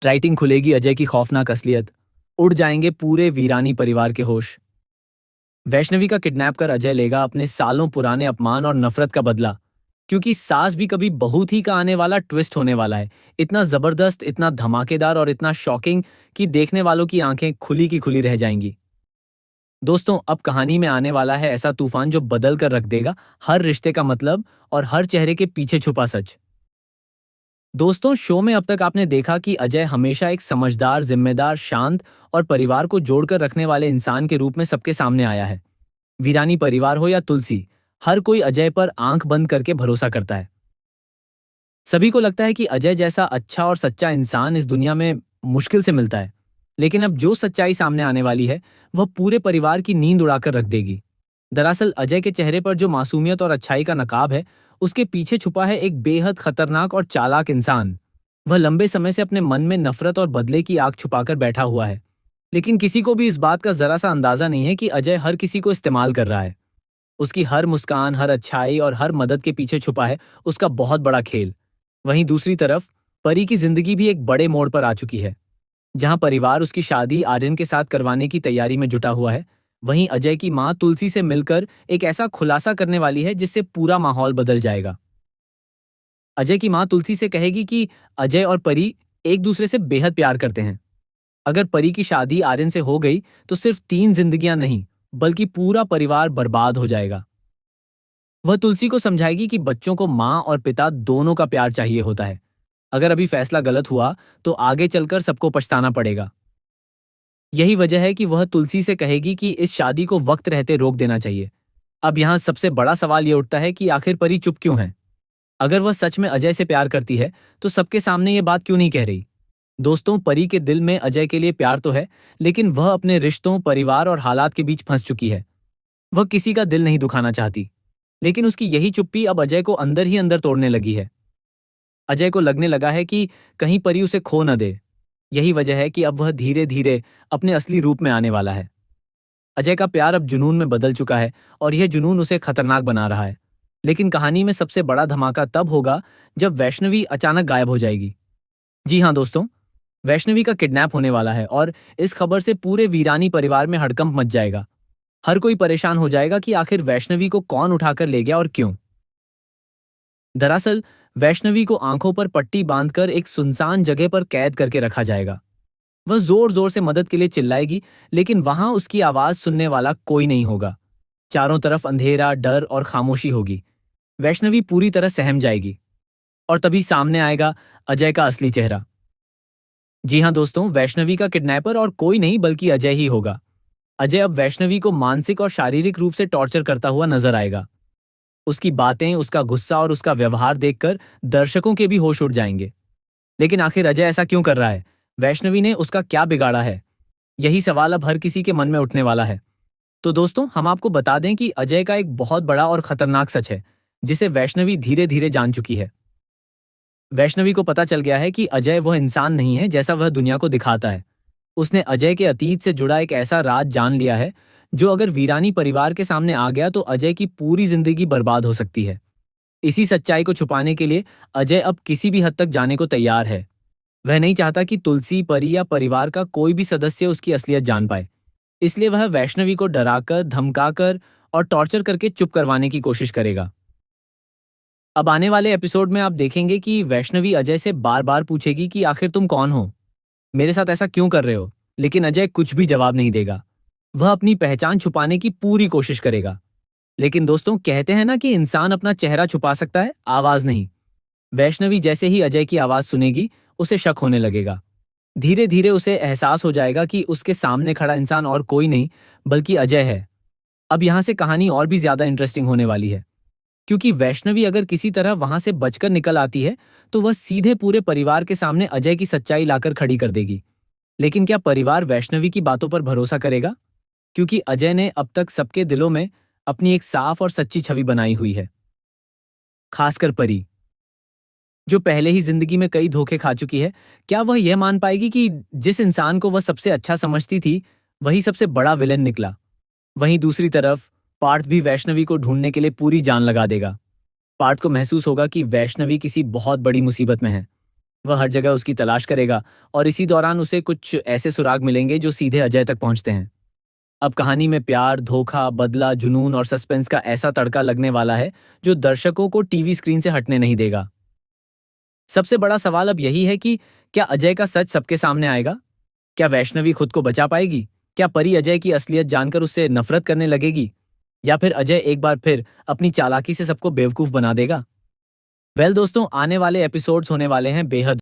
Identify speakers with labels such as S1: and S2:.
S1: Writing खुलेगी अजय की खौफनाक असलियत। उड़ जाएंगे पूरे वीरानी परिवार के होश। वैष्णवी का किडनैप कर अजय लेगा अपने सालों पुराने अपमान और नफरत का बदला। क्योंकि सास भी कभी बहू थी का आने वाला ट्विस्ट होने वाला है। इतना जबरदस्त, इतना धमाकेदार और इतना शॉकिंग कि देखने वालों की आंखें खुली की खुली रह जाएंगी। दोस्तों, अब कहानी में आने वाला है ऐसा तूफान जो बदल कर रख देगा हर रिश्ते का मतलब और हर चेहरे के पीछे छुपा सच। दोस्तों, शो में अब तक आपने देखा कि अजय हमेशा एक समझदार, जिम्मेदार, शांत और परिवार को जोड़कर रखने वाले इंसान के रूप में सबके सामने आया है। वीरानी परिवार हो या तुलसी, हर कोई अजय पर आंख बंद करके भरोसा करता है। सभी को लगता है कि अजय जैसा अच्छा और सच्चा इंसान इस दुनिया में मुश्किल से मिलता है। लेकिन अब जो सच्चाई सामने आने वाली है वह पूरे परिवार की नींद उड़ाकर रख देगी। दरअसल अजय के चेहरे पर जो मासूमियत और अच्छाई का नकाब है, उसके पीछे छुपा है एक बेहद खतरनाक और चालाक इंसान। वह लंबे समय से अपने मन में नफरत और बदले की आग छुपाकर बैठा हुआ है। लेकिन किसी को भी इस बात का जरा सा अंदाजा नहीं है कि अजय हर किसी को इस्तेमाल कर रहा है। उसकी हर मुस्कान, हर अच्छाई और हर मदद के पीछे छुपा है उसका बहुत बड़ा खेल। वहीं दूसरी तरफ परी की जिंदगी भी एक बड़े मोड़ पर आ चुकी है। जहां परिवार उसकी शादी आर्यन के साथ करवाने की तैयारी में जुटा हुआ है, वहीं अजय की मां तुलसी से मिलकर एक ऐसा खुलासा करने वाली है जिससे पूरा माहौल बदल जाएगा। अजय की मां तुलसी से कहेगी कि अजय और परी एक दूसरे से बेहद प्यार करते हैं। अगर परी की शादी आर्यन से हो गई तो सिर्फ 3 जिंदगियां नहीं, बल्कि पूरा परिवार बर्बाद हो जाएगा। वह तुलसी को समझाएगी कि बच्चों को माँ और पिता दोनों का प्यार चाहिए होता है। अगर अभी फैसला गलत हुआ तो आगे चलकर सबको पछताना पड़ेगा। यही वजह है कि वह तुलसी से कहेगी कि इस शादी को वक्त रहते रोक देना चाहिए। अब यहाँ सबसे बड़ा सवाल ये उठता है कि आखिर परी चुप क्यों है? अगर वह सच में अजय से प्यार करती है तो सबके सामने ये बात क्यों नहीं कह रही? दोस्तों, परी के दिल में अजय के लिए प्यार तो है, लेकिन वह अपने रिश्तों, परिवार और हालात के बीच फंस चुकी है। वह किसी का दिल नहीं दुखाना चाहती, लेकिन उसकी यही चुप्पी अब अजय को अंदर ही अंदर तोड़ने लगी है। अजय को लगने लगा है कि कहीं परी उसे खो न दे। यही वजह है कि अब वह धीरे धीरे अपने असली रूप में आने वाला है। अजय का प्यार अब जुनून में बदल चुका है और यह जुनून उसे खतरनाक बना रहा है। लेकिन कहानी में सबसे बड़ा धमाका तब होगा जब वैष्णवी अचानक गायब हो जाएगी। जी हाँ दोस्तों, वैष्णवी का किडनैप होने वाला है और इस खबर से पूरे वीरानी परिवार में हड़कंप मच जाएगा। हर कोई परेशान हो जाएगा कि आखिर वैष्णवी को कौन उठाकर ले गया और क्यों। दरअसल वैष्णवी को आंखों पर पट्टी बांधकर एक सुनसान जगह पर कैद करके रखा जाएगा। वह जोर जोर से मदद के लिए चिल्लाएगी, लेकिन वहां उसकी आवाज सुनने वाला कोई नहीं होगा। चारों तरफ अंधेरा, डर और खामोशी होगी। वैष्णवी पूरी तरह सहम जाएगी और तभी सामने आएगा अजय का असली चेहरा। जी हाँ दोस्तों, वैष्णवी का किडनैपर और कोई नहीं बल्कि अजय ही होगा। अजय अब वैष्णवी को मानसिक और शारीरिक रूप से टॉर्चर करता हुआ नजर आएगा। उसकी बातें, उसका गुस्सा और उसका व्यवहार देखकर दर्शकों के भी होश उड़ जाएंगे। लेकिन आखिर अजय ऐसा क्यों कर रहा है? वैष्णवी ने उसका क्या बिगाड़ा है? यही सवाल अब हर किसी के मन में उठने वाला है। तो दोस्तों, हम आपको बता दें कि अजय का एक बहुत बड़ा और खतरनाक सच है, जिसे वैष्णवी धीरे धीरे जान चुकी है। वैष्णवी को पता चल गया है कि अजय वह इंसान नहीं है जैसा वह दुनिया को दिखाता है। उसने अजय के अतीत से जुड़ा एक ऐसा राज जान लिया है जो अगर वीरानी परिवार के सामने आ गया तो अजय की पूरी जिंदगी बर्बाद हो सकती है। इसी सच्चाई को छुपाने के लिए अजय अब किसी भी हद तक जाने को तैयार है। वह नहीं चाहता कि तुलसी, परी या परिवार का कोई भी सदस्य उसकी असलियत जान पाए। इसलिए वह वैष्णवी को डराकर, धमकाकर और टॉर्चर करके चुप करवाने की कोशिश करेगा। अब आने वाले एपिसोड में आप देखेंगे कि वैष्णवी अजय से बार बार पूछेगी कि आखिर तुम कौन हो, मेरे साथ ऐसा क्यों कर रहे हो? लेकिन अजय कुछ भी जवाब नहीं देगा। वह अपनी पहचान छुपाने की पूरी कोशिश करेगा। लेकिन दोस्तों, कहते हैं ना कि इंसान अपना चेहरा छुपा सकता है, आवाज नहीं। वैष्णवी जैसे ही अजय की आवाज सुनेगी, उसे शक होने लगेगा। धीरे धीरे उसे एहसास हो जाएगा कि उसके सामने खड़ा इंसान और कोई नहीं बल्कि अजय है। अब यहां से कहानी और भी ज्यादा इंटरेस्टिंग होने वाली है, क्योंकि वैष्णवी अगर किसी तरह वहां से बचकर निकल आती है तो वह सीधे पूरे परिवार के सामने अजय की सच्चाई लाकर खड़ी कर देगी। लेकिन क्या परिवार वैष्णवी की बातों पर भरोसा करेगा? क्योंकि अजय ने अब तक सबके दिलों में अपनी एक साफ और सच्ची छवि बनाई हुई है। खासकर परी, जो पहले ही जिंदगी में कई धोखे खा चुकी है। क्या वह यह मान पाएगी कि जिस इंसान को वह सबसे अच्छा समझती थी, वही सबसे बड़ा विलेन निकला? वहीं दूसरी तरफ पार्थ भी वैष्णवी को ढूंढने के लिए पूरी जान लगा देगा। पार्थ को महसूस होगा कि वैष्णवी किसी बहुत बड़ी मुसीबत में है। वह हर जगह उसकी तलाश करेगा और इसी दौरान उसे कुछ ऐसे सुराग मिलेंगे जो सीधे अजय तक पहुंचते हैं। अब कहानी में प्यार, धोखा, बदला, जुनून और सस्पेंस का ऐसा तड़का लगने वाला है जो दर्शकों को टीवी स्क्रीन से हटने नहीं देगा। सबसे बड़ा सवाल अब यही है कि क्या अजय का सच सबके सामने आएगा? क्या वैष्णवी खुद को बचा पाएगी? क्या परी अजय की असलियत जानकर उससे नफरत करने लगेगी? या फिर अजय एक बार फिर अपनी चालाकी से सबको बेवकूफ बना देगा? वेल दोस्तों, आने वाले एपिसोड्स होने वाले हैं बेहद